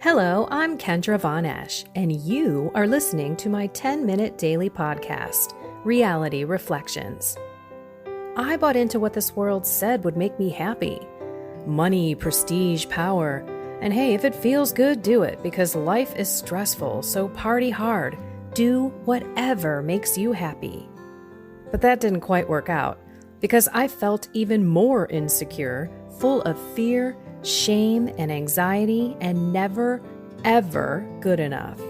Hello, I'm Kendra Von Esch, and you are listening to my 10-minute daily podcast, Reality Reflections. I bought into what this world said would make me happy. Money, prestige, power. And hey, if it feels good, do it, because life is stressful, so party hard. Do whatever makes you happy. But that didn't quite work out, because I felt even more insecure, full of fear, shame, and anxiety, and never, ever good enough.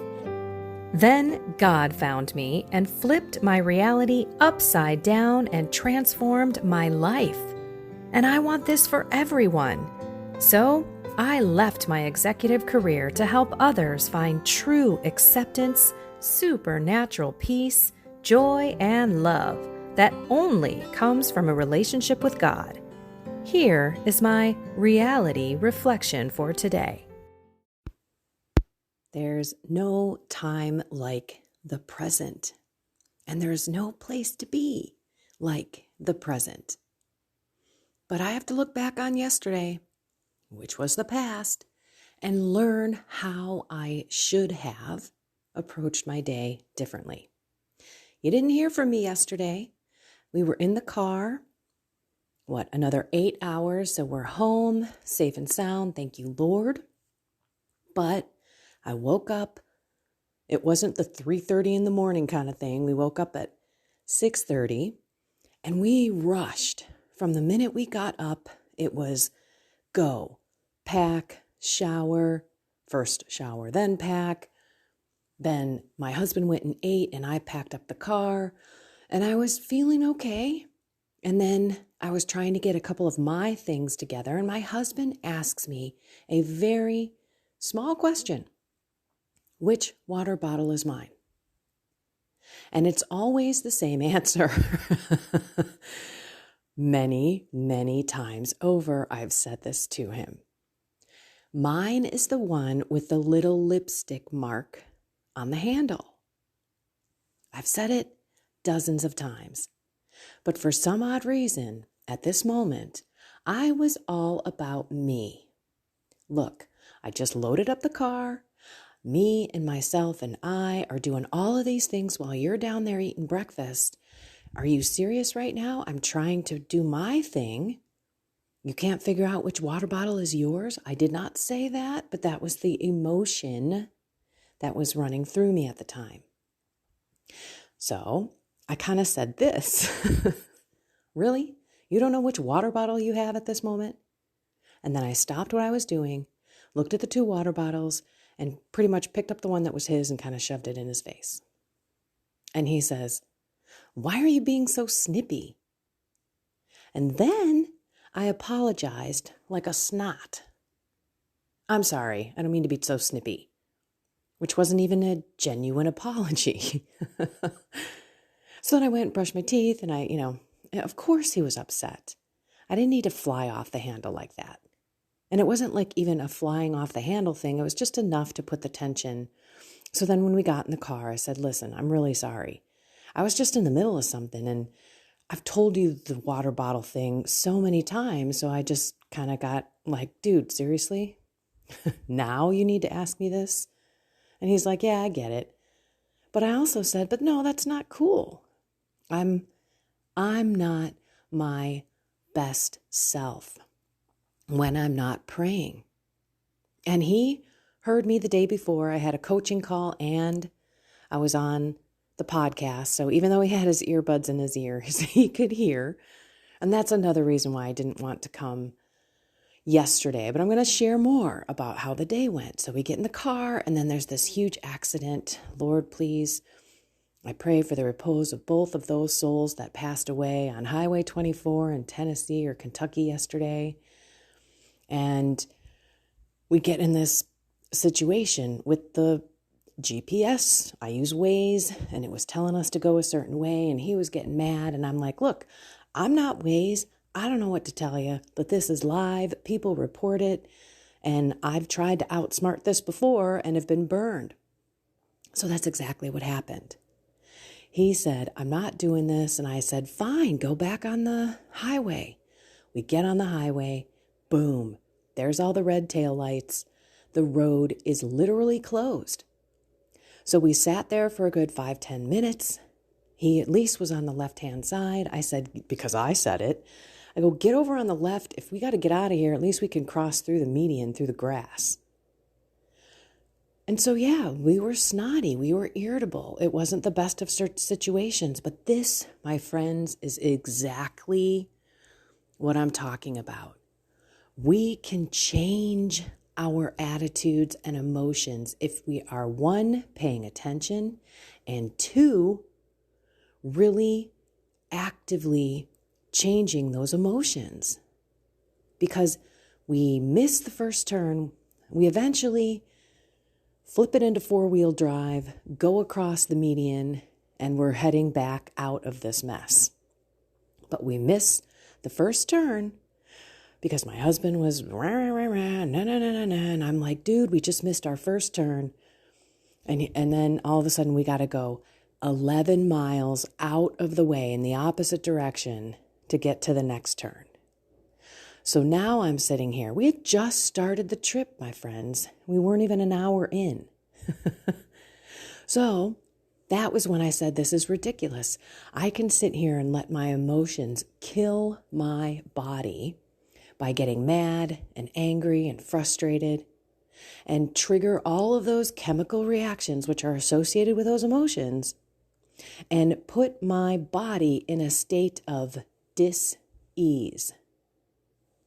Then God found me and flipped my reality upside down and transformed my life. And I want this for everyone. So I left my executive career to help others find true acceptance, supernatural peace, joy, and love that only comes from a relationship with God. Here is my reality reflection for today. There's no time like the present, and there's no place to be like the present. But I have to look back on yesterday, which was the past, and learn how I should have approached my day differently. You didn't hear from me yesterday. We were in the car. Another 8 hours, so we're home, safe and sound, thank you, Lord. But I woke up. It wasn't the 3:30 in the morning kind of thing. We woke up at 6:30, and we rushed. From the minute we got up, it was go, pack, shower, first shower, then pack. Then my husband went and ate, and I packed up the car, and I was feeling okay. And then I was trying to get a couple of my things together, and my husband asks me a very small question. Which water bottle is mine? And it's always the same answer. Many, many times over, I've said this to him. Mine is the one with the little lipstick mark on the handle. I've said it dozens of times. But for some odd reason, at this moment, I was all about me. Look, I just loaded up the car. Me and myself and I are doing all of these things while you're down there eating breakfast. Are you serious right now? I'm trying to do my thing. You can't figure out which water bottle is yours? I did not say that, but that was the emotion that was running through me at the time. So I kind of said this. Really? You don't know which water bottle you have at this moment? And then I stopped what I was doing, looked at the two water bottles, and pretty much picked up the one that was his and kind of shoved it in his face. And he says, "Why are you being so snippy?" And then I apologized like a snot. "I'm sorry, I don't mean to be so snippy," which wasn't even a genuine apology. So then I went and brushed my teeth, and of course he was upset. I didn't need to fly off the handle like that. And it wasn't like even a flying off the handle thing. It was just enough to put the tension. So then when we got in the car, I said, "Listen, I'm really sorry. I was just in the middle of something, and I've told you the water bottle thing so many times, so I just kind of got like, dude, seriously? Now you need to ask me this?" And he's like, "Yeah, I get it." But I also said, "But no, that's not cool. I'm not my best self when I'm not praying." And he heard me the day before. I had a coaching call and I was on the podcast. So even though he had his earbuds in his ears, he could hear. And that's another reason why I didn't want to come yesterday. But I'm going to share more about how the day went. So we get in the car, and then there's this huge accident. Lord, please, I pray for the repose of both of those souls that passed away on Highway 24 in Tennessee or Kentucky yesterday. And we get in this situation with the GPS. I use Waze, and it was telling us to go a certain way, and he was getting mad. And I'm like, "Look, I'm not Waze. I don't know what to tell you, but this is live. People report it, and I've tried to outsmart this before and have been burned." So that's exactly what happened. He said, "I'm not doing this." And I said, "Fine, go back on the highway." We get on the highway. Boom. There's all the red taillights. The road is literally closed. So we sat there for a good 5-10 minutes. He at least was on the left-hand side. I said, because I said it, I go, get over on the left. If we got to get out of here, at least we can cross through the median, through the grass. And so, yeah, we were snotty. We were irritable. It wasn't the best of situations. But this, my friends, is exactly what I'm talking about. We can change our attitudes and emotions if we are, one, paying attention, and two, really actively changing those emotions. Because we miss the first turn, we eventually flip it into four-wheel drive, go across the median, and we're heading back out of this mess. But we miss the first turn because my husband was rah, rah, rah, rah, na, na, na, na, na, and I'm like, dude, we just missed our first turn. And then all of a sudden we got to go 11 miles out of the way in the opposite direction to get to the next turn. So now I'm sitting here. We had just started the trip, my friends. We weren't even an hour in. So that was when I said, this is ridiculous. I can sit here and let my emotions kill my body by getting mad and angry and frustrated and trigger all of those chemical reactions which are associated with those emotions and put my body in a state of dis-ease.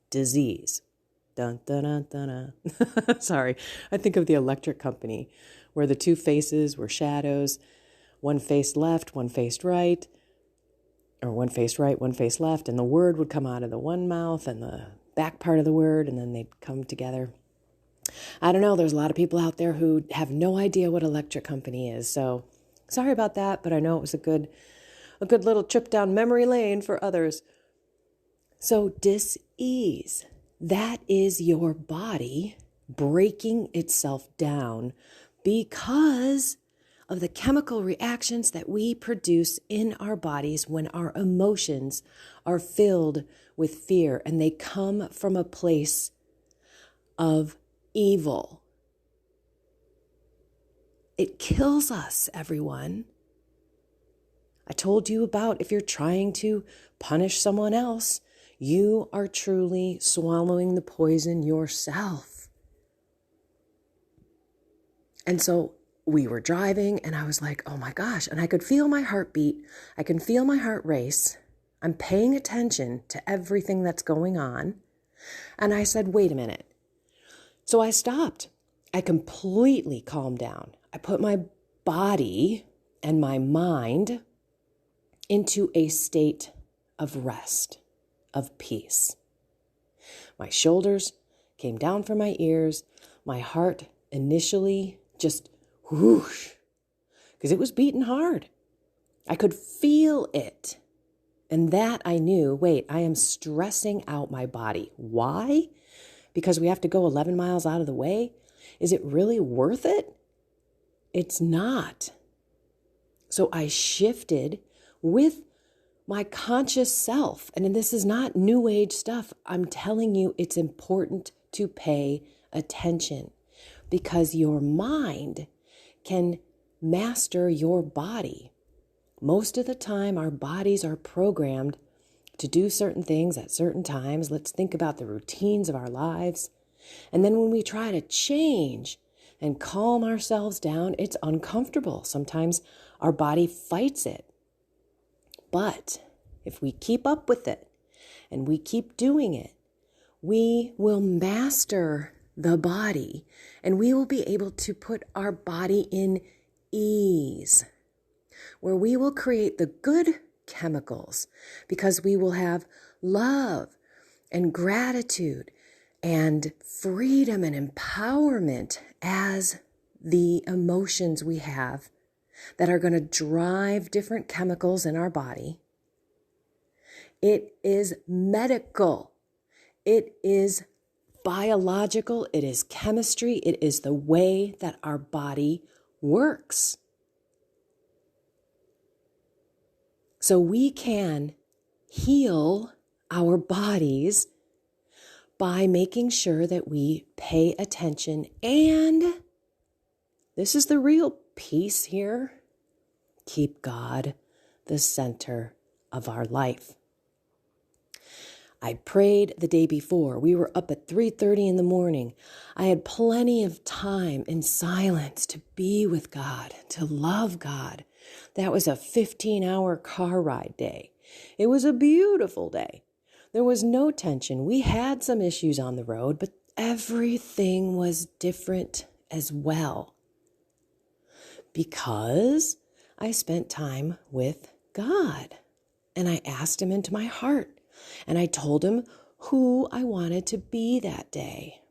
Disease. Dun, dun, dun, dun, dun. Sorry, I think of the electric company where the two faces were shadows. One faced left, one faced right, or one faced right, one faced left, and the word would come out of the one mouth and the back part of the word, and then they'd come together. I don't know, there's a lot of people out there who have no idea what electric company is, so sorry about that, but I know it was a good little trip down memory lane for others. So dis-ease, that is your body breaking itself down because of the chemical reactions that we produce in our bodies when our emotions are filled with fear, and they come from a place of evil. It kills us, everyone. I told you about if you're trying to punish someone else, you are truly swallowing the poison yourself. And so we were driving and I was like, oh my gosh. And I could feel my heartbeat. I can feel my heart race. I'm paying attention to everything that's going on. And I said, wait a minute. So I stopped. I completely calmed down. I put my body and my mind into a state of rest, of peace. My shoulders came down from my ears. My heart initially just whoosh, because it was beating hard. I could feel it. And that I knew, wait, I am stressing out my body. Why? Because we have to go 11 miles out of the way? Is it really worth it? It's not. So I shifted with my conscious self. And this is not new age stuff. I'm telling you, it's important to pay attention because your mind can master your body. Most of the time, our bodies are programmed to do certain things at certain times. Let's think about the routines of our lives. And then when we try to change and calm ourselves down, it's uncomfortable. Sometimes our body fights it. But if we keep up with it and we keep doing it, we will master the body and we will be able to put our body in ease, where we will create the good chemicals because we will have love and gratitude and freedom and empowerment as the emotions we have that are going to drive different chemicals in our body. It is medical. It is biological. It is chemistry. It is the way that our body works. So we can heal our bodies by making sure that we pay attention. And this is the real piece here. Keep God the center of our life. I prayed the day before. We were up at 3:30 in the morning. I had plenty of time in silence to be with God, to love God. That was a 15-hour car ride day. It was a beautiful day. There was no tension. We had some issues on the road, but everything was different as well. Because I spent time with God. And I asked him into my heart. And I told him who I wanted to be that day.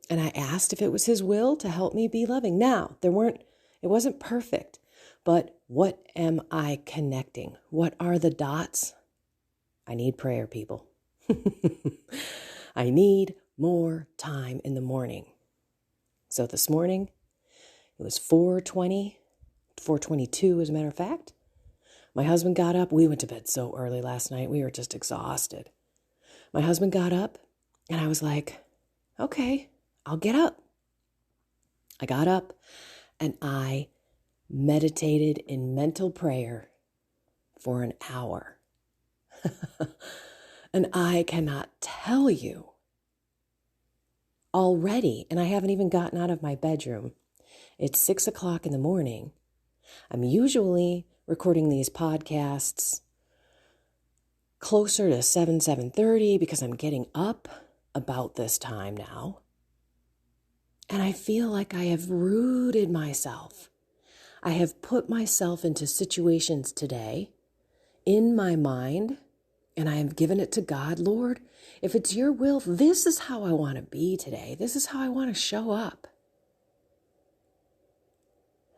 And I asked if it was his will to help me be loving. Now, it wasn't perfect, but what am I connecting? What are the dots? I need prayer, people. I need more time in the morning. So this morning, it was 4:20, 4:22 as a matter of fact. My husband got up. We went to bed so early last night. We were just exhausted. My husband got up, and I was like, okay, I'll get up. I got up, and I meditated in mental prayer for an hour. And I cannot tell you already, and I haven't even gotten out of my bedroom. It's 6 o'clock in the morning. I'm usually recording these podcasts closer to 7:30 because I'm getting up about this time now. And I feel like I have rooted myself. I have put myself into situations today in my mind, and I have given it to God. Lord, if it's your will, this is how I want to be today. This is how I want to show up.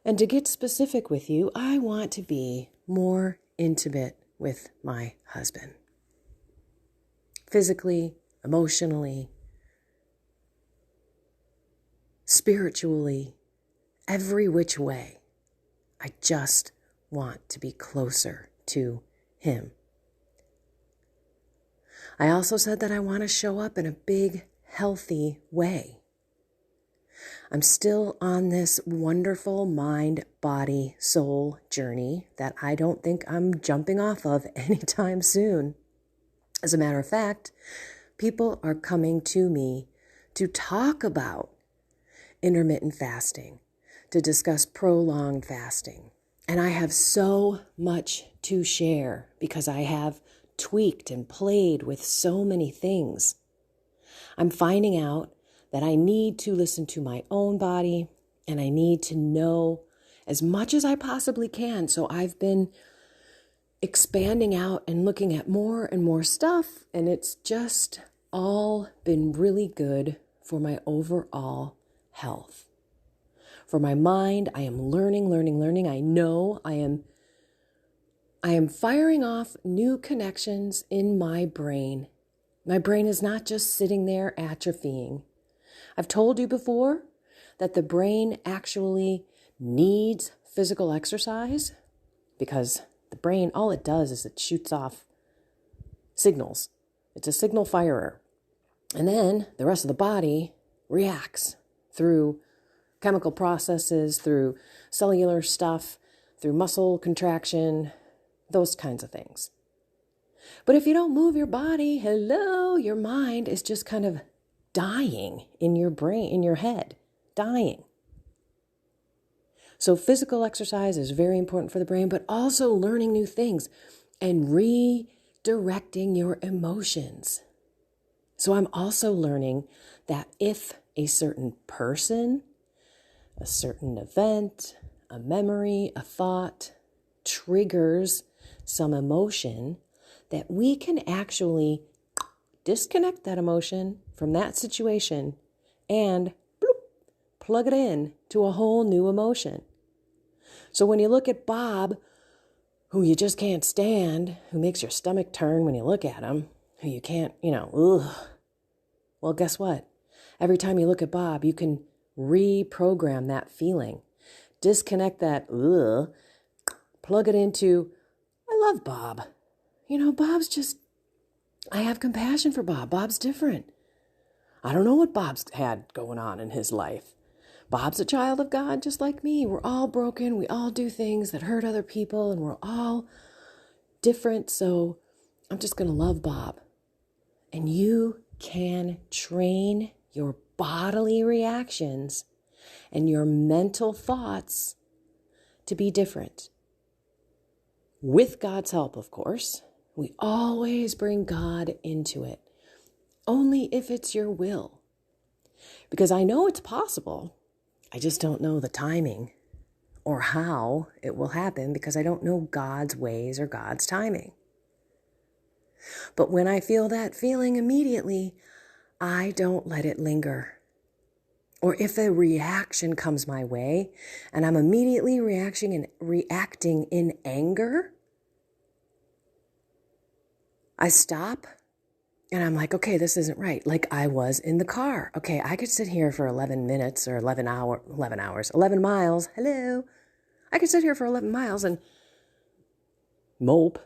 And to get specific with you, I want to be more intimate with my husband. Physically, emotionally, spiritually, every which way. I just want to be closer to him. I also said that I want to show up in a big, healthy way. I'm still on this wonderful mind, body, soul journey that I don't think I'm jumping off of anytime soon. As a matter of fact, people are coming to me to talk about intermittent fasting, to discuss prolonged fasting. And I have so much to share because I have tweaked and played with so many things. I'm finding out that I need to listen to my own body and I need to know as much as I possibly can. So I've been expanding out and looking at more and more stuff, and it's just all been really good for my overall health. For my mind, I am learning. I know I am firing off new connections in my brain. My brain is not just sitting there atrophying. I've told you before that the brain actually needs physical exercise because the brain, all it does is it shoots off signals. It's a signal firer. And then the rest of the body reacts through chemical processes, through cellular stuff, through muscle contraction, those kinds of things. But if you don't move your body, your mind is just kind of dying in your brain, in your head, dying. So physical exercise is very important for the brain, but also learning new things and redirecting your emotions. So I'm also learning that if a certain person, a certain event, a memory, a thought triggers some emotion, that we can actually disconnect that emotion from that situation and plug it in to a whole new emotion. So when you look at Bob, who you just can't stand, who makes your stomach turn when you look at him, who you can't, well, guess what? Every time you look at Bob, you can reprogram that feeling. Disconnect that, plug it into, I love Bob. Bob's just I have compassion for Bob. Bob's different. I don't know what Bob's had going on in his life. Bob's a child of God just like me. We're all broken. We all do things that hurt other people, and we're all different. So I'm just going to love Bob. And you can train your bodily reactions and your mental thoughts to be different. With God's help, of course. We always bring God into it. Only if it's your will. Because I know it's possible. I just don't know the timing or how it will happen because I don't know God's ways or God's timing. But when I feel that feeling immediately, I don't let it linger. Or if a reaction comes my way and I'm immediately reacting in anger, I stop and I'm like, okay, this isn't right. Like I was in the car. Okay, I could sit here for 11 minutes or 11 miles. Hello. I could sit here for 11 miles and mope,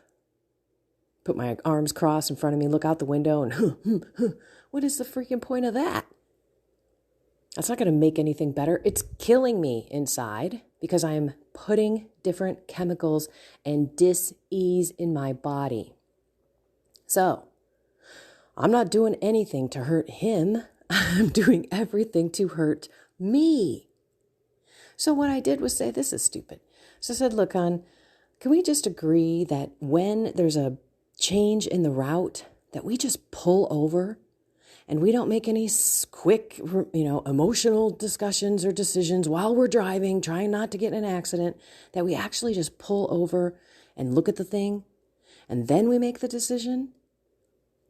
put my arms crossed in front of me, look out the window and what is the freaking point of that? That's not going to make anything better. It's killing me inside because I am putting different chemicals and dis-ease in my body. So, I'm not doing anything to hurt him. I'm doing everything to hurt me. So what I did was say, this is stupid. So I said, look, hon, can we just agree that when there's a change in the route, that we just pull over and we don't make any quick, emotional discussions or decisions while we're driving, trying not to get in an accident, that we actually just pull over and look at the thing and then we make the decision?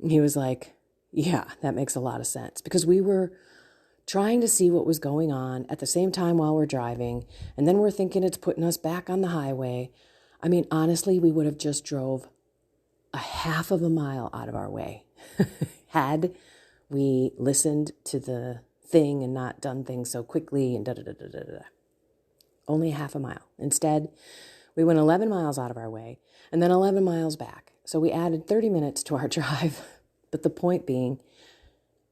He was like, yeah, that makes a lot of sense because we were trying to see what was going on at the same time while we're driving. And then we're thinking it's putting us back on the highway. I mean, honestly, we would have just drove a half of a mile out of our way had we listened to the thing and not done things so quickly and da-da-da-da-da-da. Only half a mile. Instead, we went 11 miles out of our way and then 11 miles back. So we added 30 minutes to our drive. But the point being,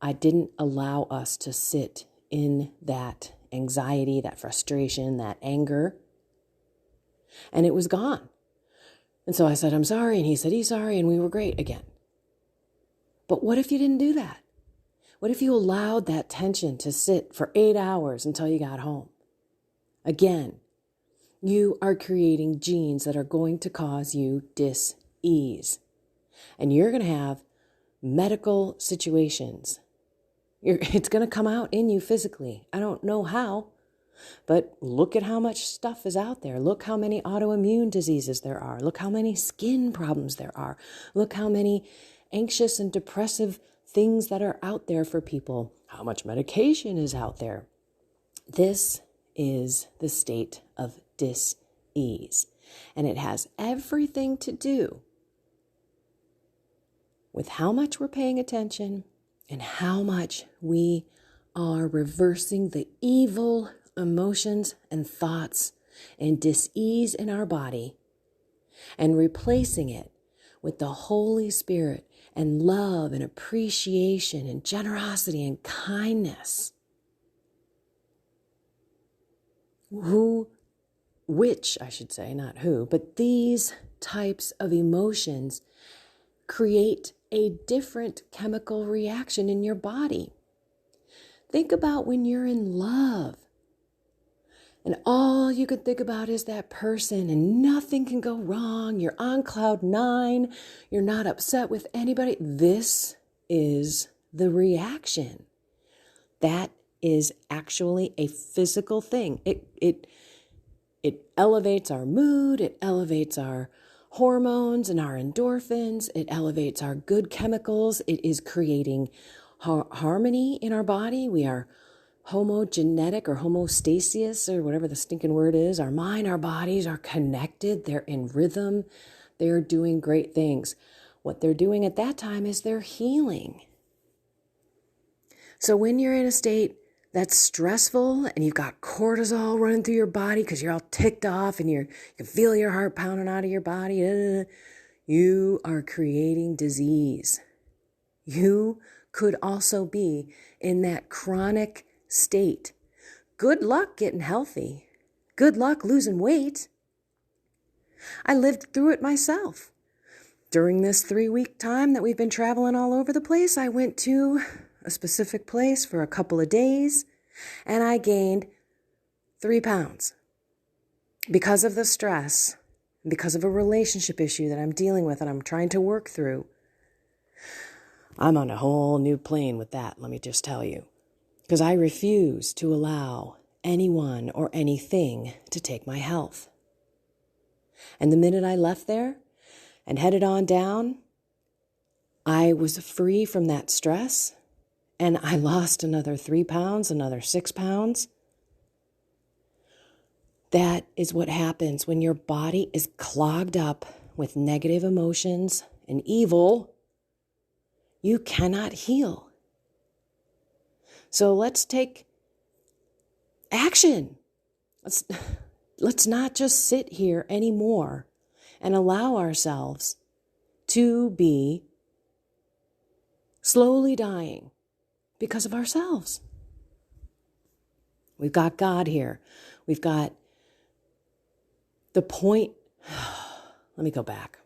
I didn't allow us to sit in that anxiety, that frustration, that anger. And it was gone. And so I said, I'm sorry. And he said, he's sorry. And we were great again. But what if you didn't do that? What if you allowed that tension to sit for 8 hours until you got home? Again, you are creating genes that are going to cause you dis-ease. And you're going to have medical situations. It's going to come out in you physically. I don't know how, but look at how much stuff is out there. Look how many autoimmune diseases there are. Look how many skin problems there are. Look how many anxious and depressive things that are out there for people. How much medication is out there. This is the state of dis-ease. And it has everything to do with how much we're paying attention and how much we are reversing the evil emotions and thoughts and dis-ease in our body and replacing it with the Holy Spirit and love and appreciation and generosity and kindness. But these types of emotions create a different chemical reaction in your body. Think about when you're in love and all you can think about is that person and nothing can go wrong. You're on cloud 9. You're not upset with anybody. This is the reaction. That is actually a physical thing. It elevates our mood. It elevates our hormones and our endorphins. It elevates our good chemicals. It is creating harmony in our body. We are homogenetic or homostasis or whatever the stinking word is. Our mind, our bodies are connected. They're in rhythm. They're doing great things. What they're doing at that time is they're healing. So when you're in a state that's stressful and you've got cortisol running through your body because you're all ticked off and you can feel your heart pounding out of your body, you are creating disease. You could also be in that chronic state. Good luck getting healthy. Good luck losing weight. I lived through it myself. During this 3-week time that we've been traveling all over the place, I went to a specific place for a couple of days and I gained 3 pounds because of the stress, because of a relationship issue that I'm dealing with and I'm trying to work through. I'm on a whole new plane with that, let me just tell you, because I refuse to allow anyone or anything to take my health. And the minute I left there and headed on down, I was free from that stress and I lost another 3 pounds, another 6 pounds. That is what happens when your body is clogged up with negative emotions and evil. You cannot heal. So let's take action. Let's not just sit here anymore and allow ourselves to be slowly dying because of ourselves. We've got God here. We've got the point. Let me go back.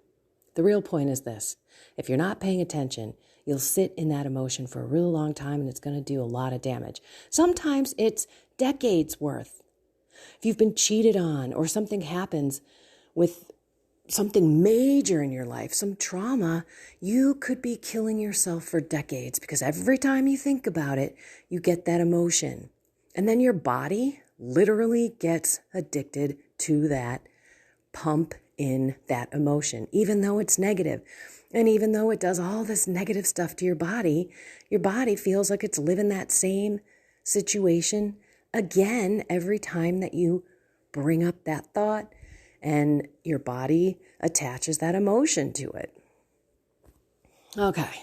The real point is this. If you're not paying attention, you'll sit in that emotion for a really long time and it's going to do a lot of damage. Sometimes it's decades worth. If you've been cheated on or something happens with something major in your life, some trauma, you could be killing yourself for decades because every time you think about it, you get that emotion. And then your body literally gets addicted to that pump in that emotion, even though it's negative. And even though it does all this negative stuff to your body feels like it's living that same situation again every time that you bring up that thought and your body attaches that emotion to it. Okay.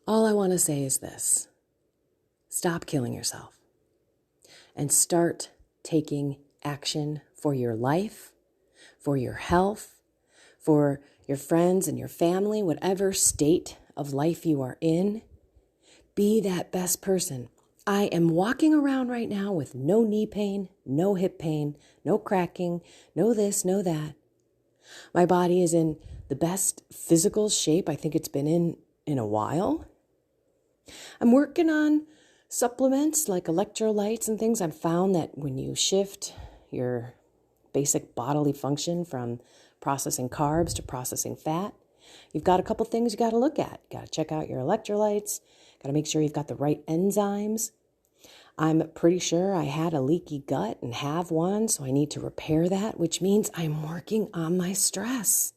All I want to say is this. Stop killing yourself and start taking action for your life, for your health, for your friends and your family, whatever state of life you are in. Be that best person. I am walking around right now with no knee pain, no hip pain, no cracking, no this, no that. My body is in the best physical shape I think it's been in a while. I'm working on supplements like electrolytes and things. I've found that when you shift your basic bodily function from processing carbs to processing fat, you've got a couple things you got to look at. You got to check out your electrolytes. Got to make sure you've got the right enzymes. I'm pretty sure I had a leaky gut and have one, so I need to repair that, which means I'm working on my stress.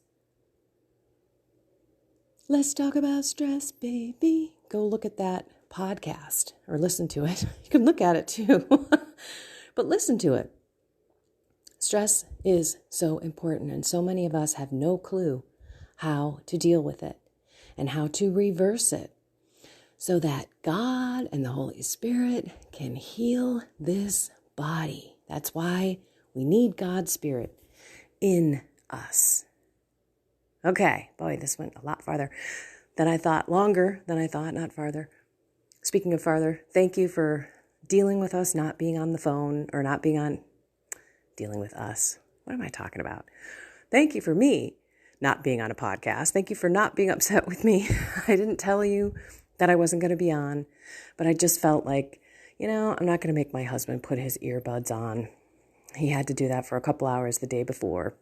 Let's talk about stress, baby. Go look at that podcast or listen to it. You can look at it too, but listen to it. Stress is so important, and so many of us have no clue how to deal with it and how to reverse it so that God and the Holy Spirit can heal this body. That's why we need God's Spirit in us. Okay, boy, this went a lot farther than I thought, longer than I thought, not farther. Speaking of farther, thank you for dealing with us not being on the phone or not being on, dealing with us. What am I talking about? Thank you for me not being on a podcast. Thank you for not being upset with me. I didn't tell you that I wasn't going to be on, but I just felt like, I'm not going to make my husband put his earbuds on. He had to do that for a couple hours the day before.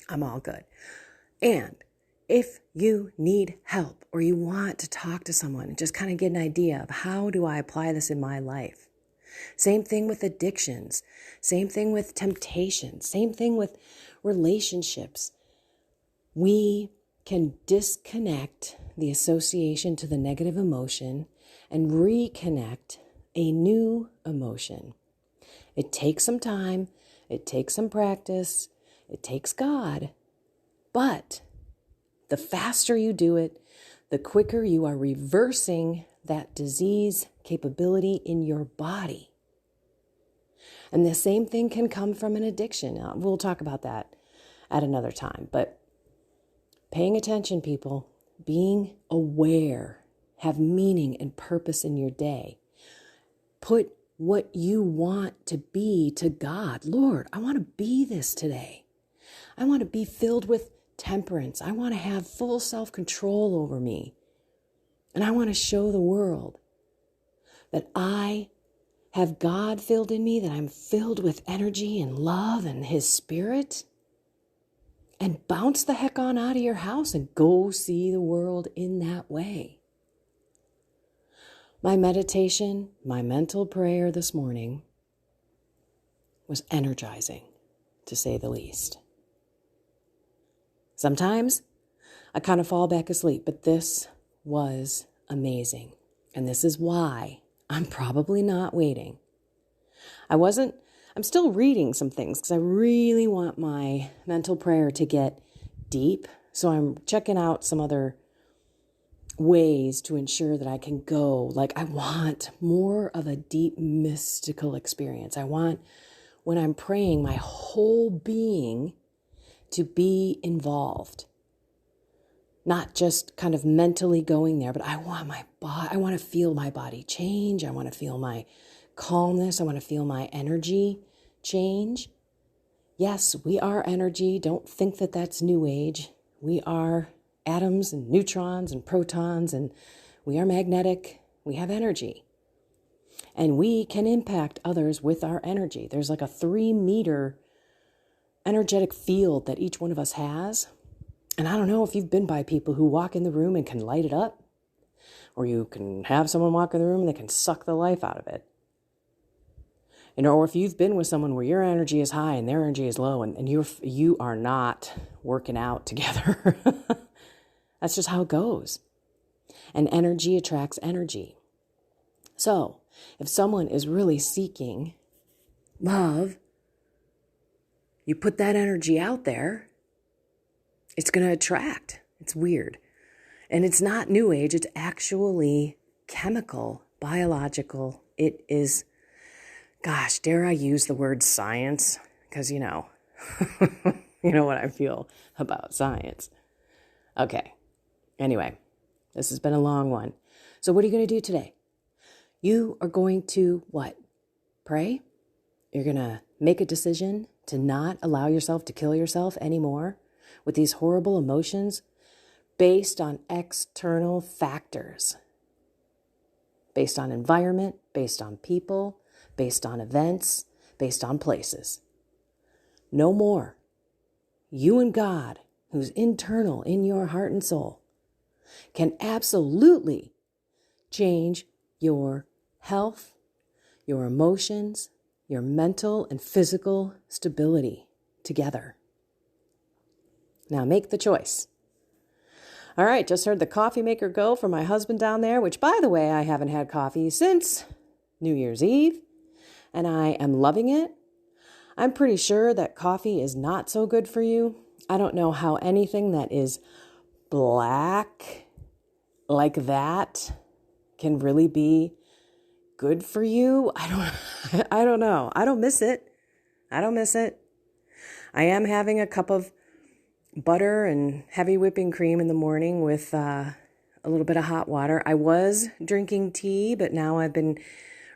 I'm all good. And if you need help or you want to talk to someone and just kind of get an idea of how do I apply this in my life? Same thing with addictions. Same thing with temptation. Same thing with relationships. We can disconnect the association to the negative emotion and reconnect a new emotion. It takes some time. It takes some practice. It takes God. But the faster you do it, the quicker you are reversing that disease capability in your body. And the same thing can come from an addiction. We'll talk about that at another time. But Paying attention, people, being aware, have meaning and purpose in your day. Put what you want to be to God. Lord, I want to be this today. I want to be filled with temperance. I want to have full self-control over me. And I want to show the world that I have God filled in me, that I'm filled with energy and love and His Spirit. And bounce the heck on out of your house and go see the world in that way. My meditation, my mental prayer this morning was energizing, to say the least. Sometimes I kind of fall back asleep, but this was amazing. And this is why I'm probably not waiting. I'm still reading some things because I really want my mental prayer to get deep. So I'm checking out some other ways to ensure that I can go. Like, I want more of a deep mystical experience. I want, when I'm praying, my whole being to be involved. Not just kind of mentally going there, but I want I want to feel my body change. I want to feel my calmness. I want to feel my energy change. Yes, we are energy. Don't think that that's new age. We are atoms and neutrons and protons, and we are magnetic. We have energy. And we can impact others with our energy. There's like a 3-meter energetic field that each one of us has. And I don't know if you've been by people who walk in the room and can light it up, or you can have someone walk in the room and they can suck the life out of it. Or if you've been with someone where your energy is high and their energy is low, and you are not working out together. That's just how it goes. And energy attracts energy. So if someone is really seeking love, you put that energy out there, it's going to attract. It's weird. And it's not new age. It's actually chemical, biological. It is, gosh, dare I use the word science? Because, you know what I feel about science. Okay. Anyway, this has been a long one. So what are you going to do today? You are going to what? Pray? You're going to make a decision to not allow yourself to kill yourself anymore with these horrible emotions based on external factors, based on environment, based on people, based on events, based on places. No more. You and God, who's internal in your heart and soul, can absolutely change your health, your emotions, your mental and physical stability together. Now make the choice. All right, just heard the coffee maker go for my husband down there, which, by the way, I haven't had coffee since New Year's Eve, and I am loving it. I'm pretty sure that coffee is not so good for you. I don't know how anything that is black like that can really be good for you. I don't know. I don't miss it. I am having a cup of butter and heavy whipping cream in the morning with a little bit of hot water. I was drinking tea, but now I've been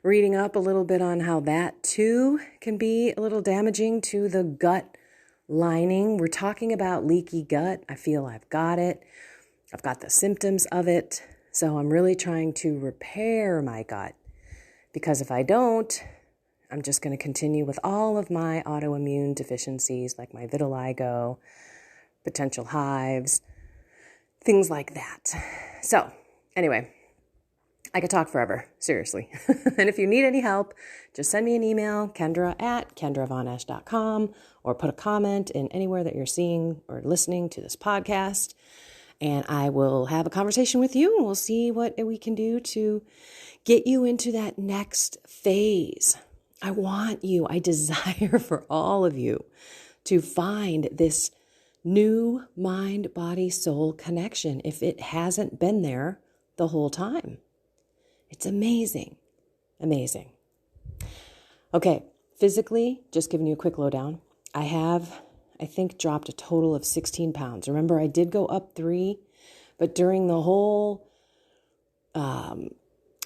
reading up a little bit on how that too can be a little damaging to the gut lining. We're talking about leaky gut. I feel I've got it. I've got the symptoms of it. So I'm really trying to repair my gut, because if I don't, I'm just going to continue with all of my autoimmune deficiencies like my vitiligo, potential hives, things like that. So anyway, I could talk forever, seriously. And if you need any help, just send me an email, kendra@kendravonesh.com, or put a comment in anywhere that you're seeing or listening to this podcast. And I will have a conversation with you, and we'll see what we can do to get you into that next phase. I desire for all of you to find this new mind, body, soul connection if it hasn't been there the whole time. It's amazing. Okay, physically, just giving you a quick lowdown. I have I think dropped a total of 16 pounds. Remember, I did go up 3, but during the whole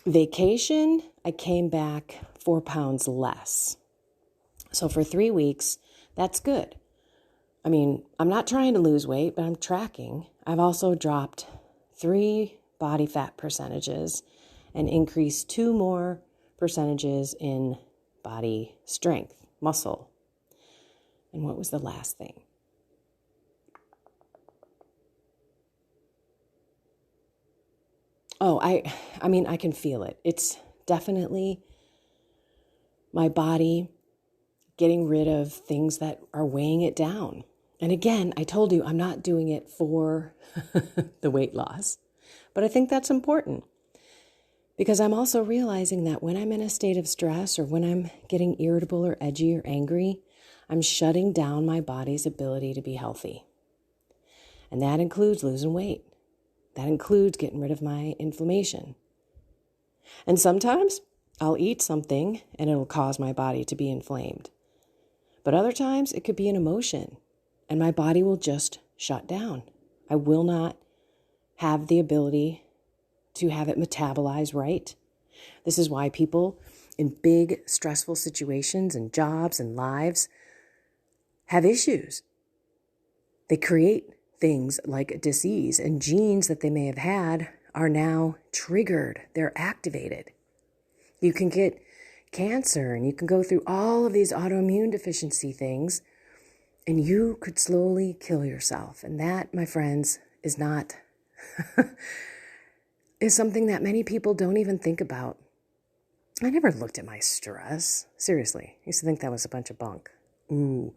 vacation, I came back 4 pounds less. So for 3 weeks, that's good. I mean, I'm not trying to lose weight, but I'm tracking. I've also dropped 3 body fat percentages and increased 2 more percentages in body strength, muscle. And what was the last thing? Oh, I mean, I can feel it. It's definitely my body getting rid of things that are weighing it down. And again, I told you I'm not doing it for the weight loss, but I think that's important because I'm also realizing that when I'm in a state of stress or when I'm getting irritable or edgy or angry, I'm shutting down my body's ability to be healthy. And that includes losing weight. That includes getting rid of my inflammation. And sometimes I'll eat something and it'll cause my body to be inflamed. But other times it could be an emotion and my body will just shut down. I will not have the ability to have it metabolize right. This is why people in big stressful situations and jobs and lives have issues. They create things like disease, and genes that they may have had are now triggered. They're activated. You can get cancer and you can go through all of these autoimmune deficiency things and you could slowly kill yourself. And that, my friends, is not, is something that many people don't even think about. I never looked at my stress. Seriously, I used to think that was a bunch of bunk. Ooh,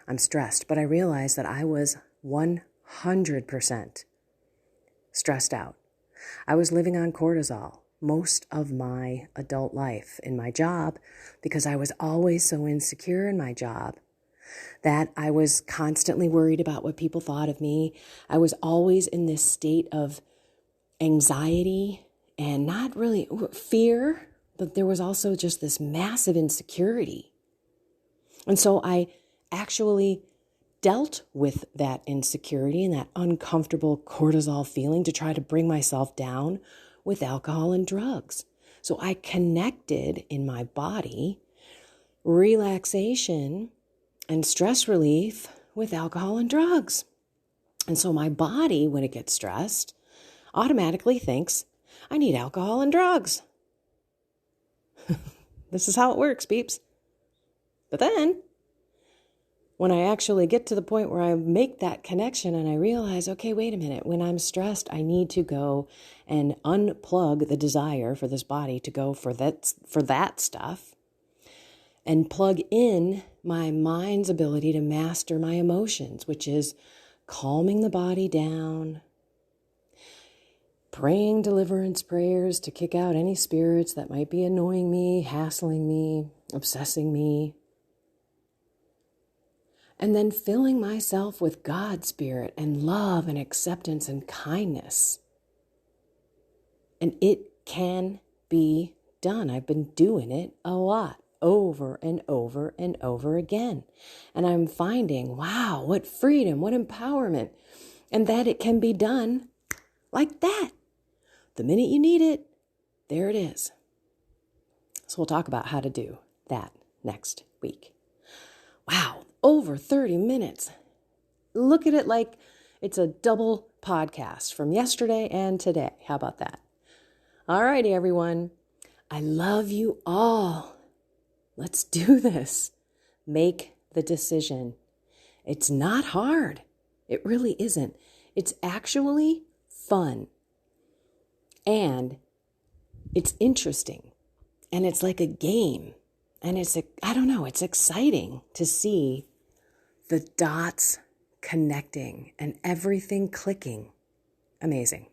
I'm stressed. But I realized that I was 100% stressed out. I was living on cortisol most of my adult life in my job because I was always so insecure in my job that I was constantly worried about what people thought of me. I was always in this state of anxiety and not really fear, but there was also just this massive insecurity. And so I actually dealt with that insecurity and that uncomfortable cortisol feeling to try to bring myself down with alcohol and drugs. So I connected in my body relaxation and stress relief with alcohol and drugs. And so my body, when it gets stressed, automatically thinks, I need alcohol and drugs. This is how it works, peeps. But then, when I actually get to the point where I make that connection and I realize, okay, wait a minute, when I'm stressed, I need to go and unplug the desire for this body to go for that stuff and plug in my mind's ability to master my emotions, which is calming the body down, praying deliverance prayers to kick out any spirits that might be annoying me, hassling me, obsessing me, and then filling myself with God's Spirit and love and acceptance and kindness. And it can be done. I've been doing it a lot, over and over and over again. And I'm finding, wow, what freedom, what empowerment, and that it can be done like that. The minute you need it, there it is. So we'll talk about how to do that next week. Wow, over 30 minutes. Look at it like it's a double podcast from yesterday and today. How about that? All righty, everyone. I love you all. Let's do this. Make the decision. It's not hard. It really isn't. It's actually fun. And it's interesting. And it's like a game. And it's exciting to see the dots connecting and everything clicking. Amazing.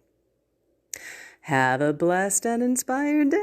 Have a blessed and inspired day.